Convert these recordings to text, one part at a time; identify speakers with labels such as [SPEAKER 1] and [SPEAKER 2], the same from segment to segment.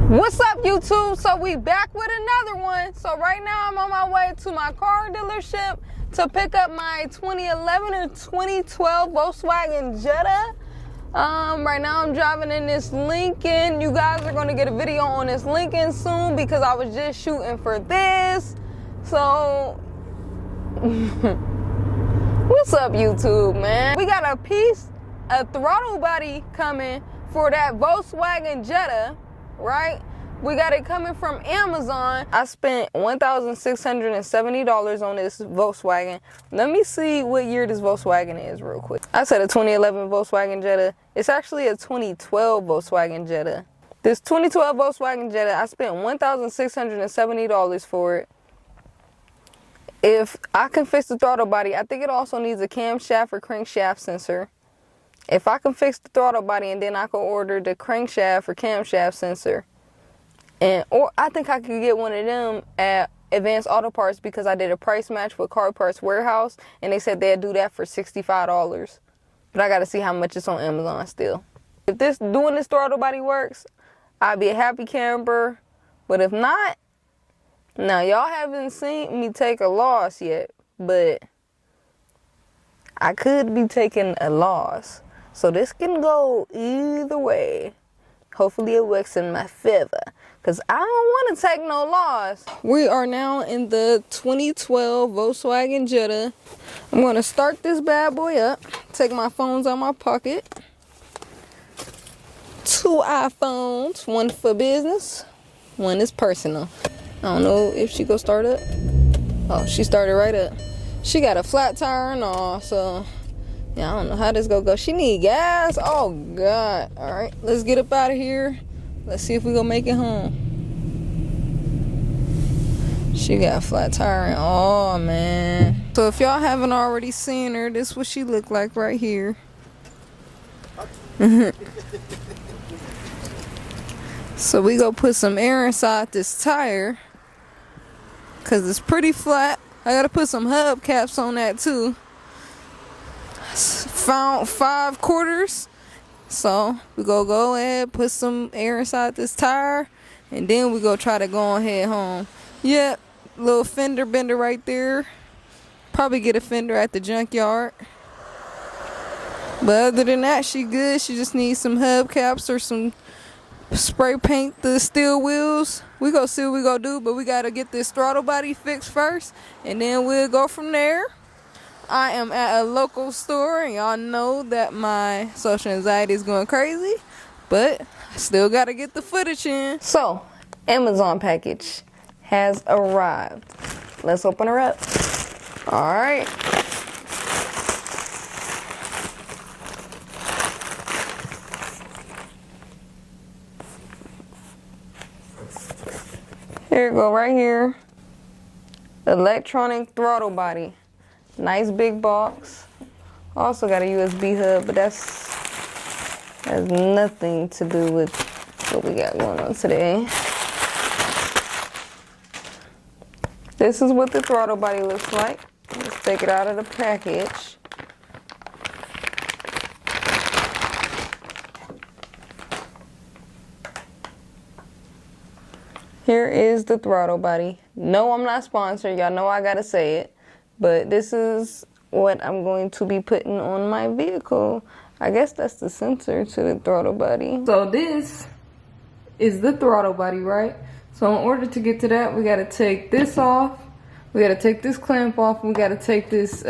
[SPEAKER 1] What's up, YouTube? So we back with another one. So right now I'm on my way to my car dealership to pick up my 2011 or 2012 Volkswagen Jetta. Right now I'm driving in this Lincoln. You guys are gonna get a video on this Lincoln soon because I was just shooting for this. So what's up, YouTube, man? We got a throttle body coming for that Volkswagen Jetta, right? We got it coming from Amazon. I spent $1,670 on this Volkswagen. Let me see what year this Volkswagen is real quick. I said a 2011 Volkswagen Jetta. It's actually a 2012 Volkswagen Jetta. This 2012 Volkswagen Jetta, I spent $1,670 for it. If I can fix the throttle body, I think it also needs a camshaft or crankshaft sensor. If I can fix the throttle body, and then I can order the crankshaft or camshaft sensor. Or I think I could get one of them at Advanced Auto Parts because I did a price match with Car Parts Warehouse and they said they'd do that for $65. But I gotta see how much it's on Amazon still. If doing this throttle body works, I'd be a happy camper. But if not, now y'all haven't seen me take a loss yet, but I could be taking a loss. So this can go either way. Hopefully it works in my favor, because I don't want to take no loss. We are now in the 2012 Volkswagen Jetta. I'm going to start this bad boy up. Take my phones out of my pocket. 2 iPhones. One for business. One is personal. I don't know if she gonna start up. Oh, she started right up. She got a flat tire and all, so... yeah, I don't know how this gonna go. She need gas. Oh God. All right, let's get up out of here. Let's see if we gonna make it home. She got a flat tire and oh man. So if y'all haven't already seen her, this is what she look like right here. So we gonna put some air inside this tire because it's pretty flat. I gotta put some hubcaps on that too. Found 5 quarters, so we go ahead, put some air inside this tire, and then we go try to go ahead home. Yep, little fender bender right there. Probably get a fender at the junkyard, but other than that, she good. She just needs some hubcaps or some spray paint the steel wheels. We go see what we go do, but we gotta get this throttle body fixed first, and then we'll go from there. I am at a local store, and y'all know that my social anxiety is going crazy, but I still got to get the footage in. So, Amazon package has arrived. Let's open her up. All right. Here you go, right here. Electronic throttle body. Nice big box. Also got a USB hub, but that has nothing to do with what we got going on today. This is what the throttle body looks like. Let's take it out of the package. Here is the throttle body. No, I'm not sponsored. Y'all know I gotta say it. But this is what I'm going to be putting on my vehicle. I guess that's the sensor to the throttle body. So this is the throttle body, right? So in order to get to that, we gotta take this off. We gotta take this clamp off. We gotta take this,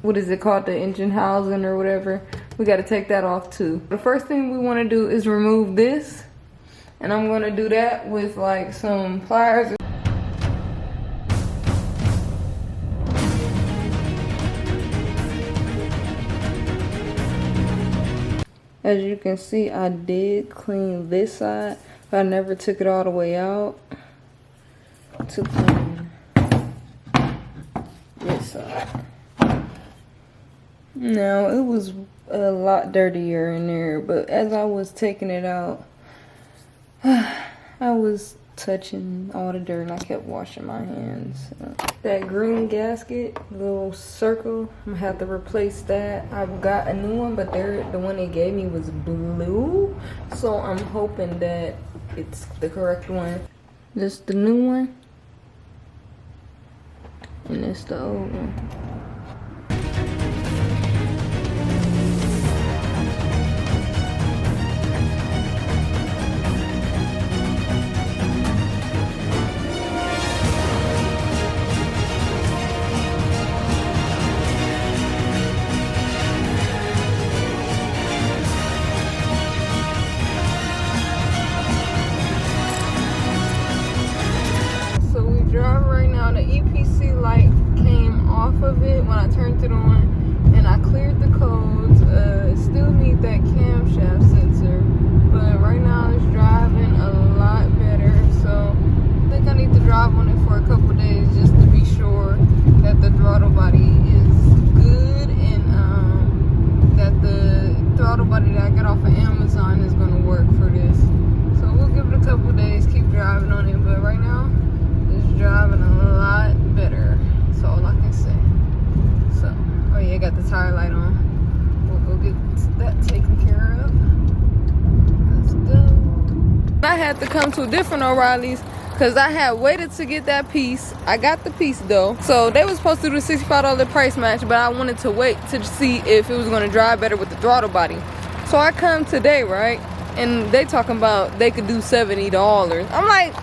[SPEAKER 1] what is it called? The engine housing or whatever. We gotta take that off too. The first thing we wanna do is remove this. And I'm gonna do that with like some pliers. As you can see, I did clean this side, but I never took it all the way out to clean this side. Now, it was a lot dirtier in there, but as I was taking it out, I touching all the dirt, and I kept washing my hands. That green gasket, little circle, I'm gonna have to replace that. I've got a new one, but the one they gave me was blue, so I'm hoping that it's the correct one. This the new one, and it's the old one. Drive right now. The EPC light came off of it when I turned it on, and I cleared the codes. It still needs that camshaft sensor, but right now it's driving a lot better. So I think I need to drive on it for a couple days just to be sure that the throttle body is good, and that the throttle body that I got off of Amazon is going to work for this. So we'll give it a couple days, keep driving on it, but right now driving a lot better. That's all I can say. So, oh yeah, I got the tire light on. We'll go get that taken care of. Let's go. I had to come to a different O'Reilly's because I had waited to get that piece. I got the piece though. So they were supposed to do the $65 price match, but I wanted to wait to see if it was going to drive better with the throttle body. So I come today, right? And they talking about they could do $70. I'm like,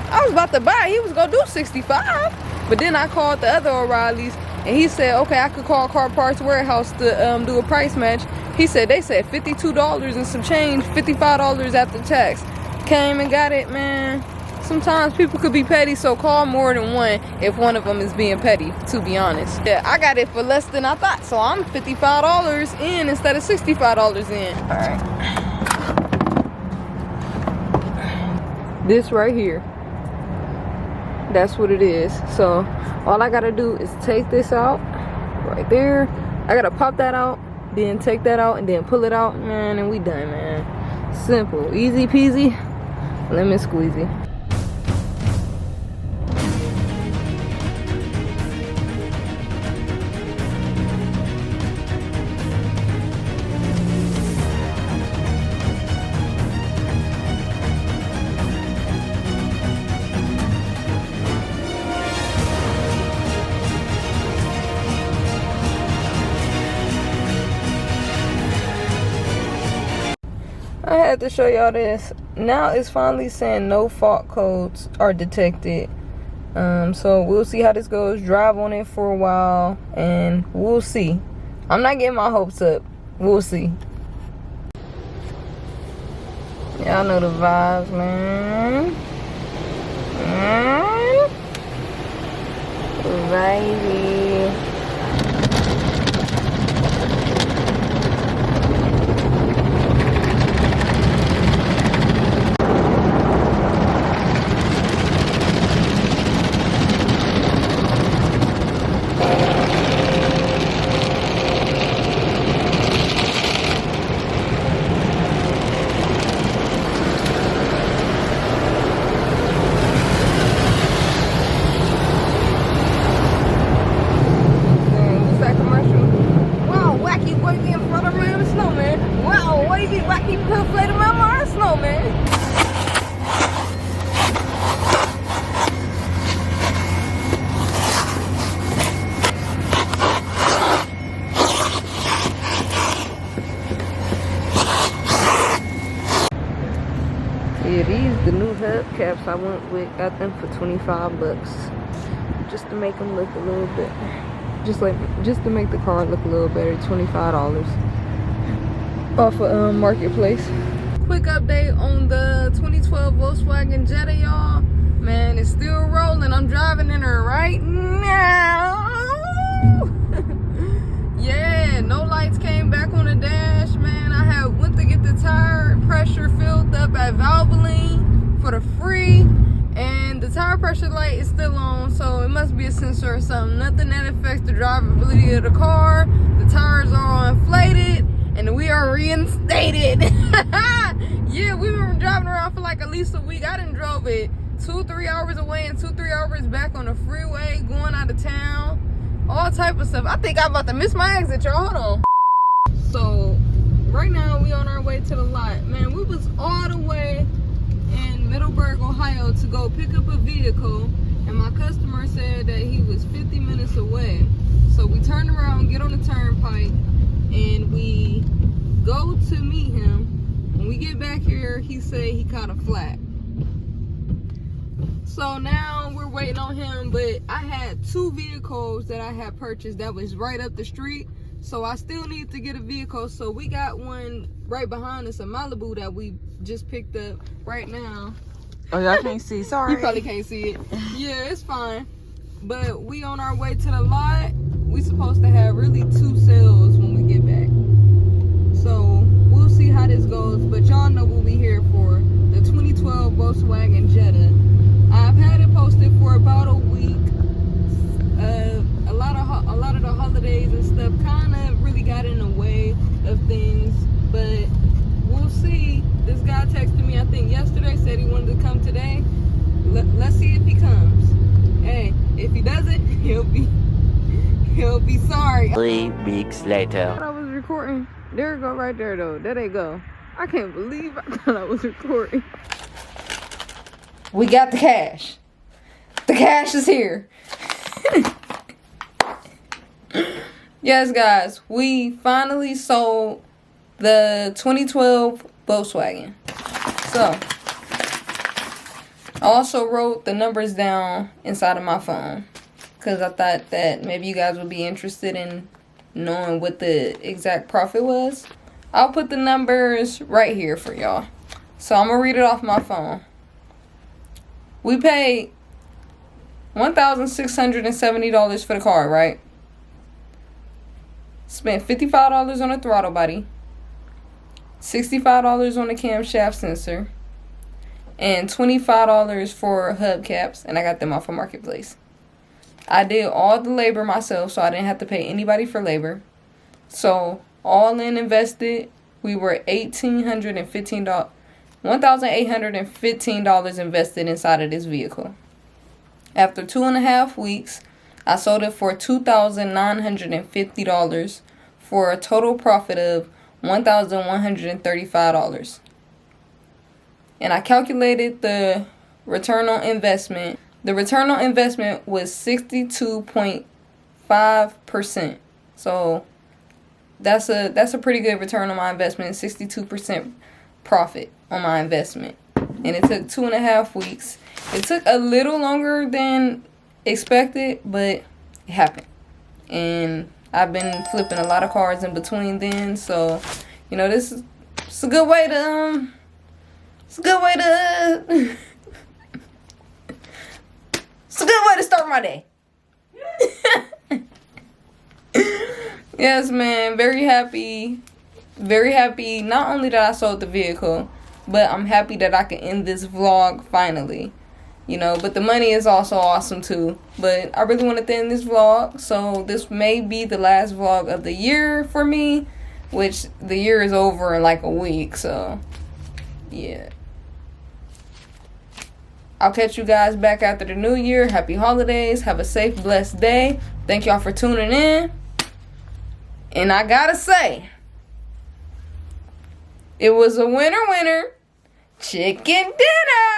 [SPEAKER 1] I was about to buy it. He was gonna do 65, but then I called the other O'Reilly's, and he said, okay, I could call Car Parts Warehouse to do a price match. He said they said $52 and some change, $55 after tax. Came and got it, man. Sometimes people could be petty, so call more than one if one of them is being petty, to be honest. Yeah, I got it for less than I thought, so I'm $55 in instead of $65 in. All right. This right here. That's what it is. So all I gotta do is take this out right there. I gotta pop that out, then take that out, and then pull it out, man, and we done, man. Simple, easy peasy, lemon squeezy. I had to show y'all this. Now it's finally saying no fault codes are detected. So we'll see how this goes. Drive on it for a while and we'll see. I'm not getting my hopes up. We'll see. Y'all know the vibes, man. Vibey. Yeah, these the new hubcaps I went with. Got them for 25 bucks, just to make them look a little bit, just to make the car look a little better. $25 off of Marketplace. Quick update on the 2012 Volkswagen Jetta, y'all. Man, it's still rolling. I'm driving in her right now. Yeah, no lights came back on the dash, man. I had went to get the tire pressure filled up at Valvoline for the free, and the tire pressure light is still on, so it must be a sensor or something. Nothing that affects the drivability of the car. The tires are all inflated, and we are reinstated. Yeah, we were driving around for like at least a week. I done drove drove it 2-3 hours away and 2-3 hours back on the freeway, going out of town, all type of stuff. I think I'm about to miss my exit, y'all. Hold on. So right now we on our way to the lot. Man, we was all the way in Middleburg, Ohio to go pick up a vehicle, and my customer said that he was 50 minutes away. So we turned around, get on the turnpike, and we go to meet him. When we get back here, he said he caught a flat. So now we're waiting on him, but I had 2 vehicles that I had purchased that was right up the street. So I still need to get a vehicle. So we got one right behind us, a Malibu that we just picked up right now.
[SPEAKER 2] Oh, y'all can't see, sorry.
[SPEAKER 1] You probably can't see it. Yeah, it's fine. But we on our way to the lot. We supposed to have really 2 sales when we get back. So we'll see how this goes. But y'all know what we here for. The 2012 Volkswagen Jetta. I've had it posted for about a week. A lot of the holidays and stuff kind of really got in the way of things, but we'll see. This guy texted me, I think yesterday, said he wanted to come today. Let's see if he comes. Hey, if he doesn't, he'll be sorry.
[SPEAKER 3] 3 weeks later.
[SPEAKER 1] I thought I was recording. There it go, right there though. There they go. I can't believe I thought I was recording. We got the cash. The cash is here. Yes, guys, we finally sold the 2012 Volkswagen. So, I also wrote the numbers down inside of my phone because I thought that maybe you guys would be interested in knowing what the exact profit was. I'll put the numbers right here for y'all. So, I'm going to read it off my phone. We paid $1,670 for the car, right? Spent $55 on a throttle body, $65 on the camshaft sensor, and $25 for hubcaps, and I got them off of Marketplace. I did all the labor myself, so I didn't have to pay anybody for labor. So all in invested, we were $1,815 invested inside of this vehicle. After 2.5 weeks, I sold it for $2,950 for a total profit of $1,135. And I calculated the return on investment. The return on investment was 62.5%. So that's a pretty good return on my investment, 62% profit on my investment. And it took 2.5 weeks. It took a little longer than expected, but it happened. And I've been flipping a lot of cars in between then, so you know it's a good way to it's a good way to start my day. Yes, man, very happy. Not only that I sold the vehicle, but I'm happy that I can end this vlog finally. You know, but the money is also awesome too. But I really wanted to end this vlog, so this may be the last vlog of the year for me, which the year is over in like a week, so yeah. I'll catch you guys back after the new year. Happy holidays. Have a safe, blessed day. Thank y'all for tuning in. And I gotta say, it was a winner chicken dinner.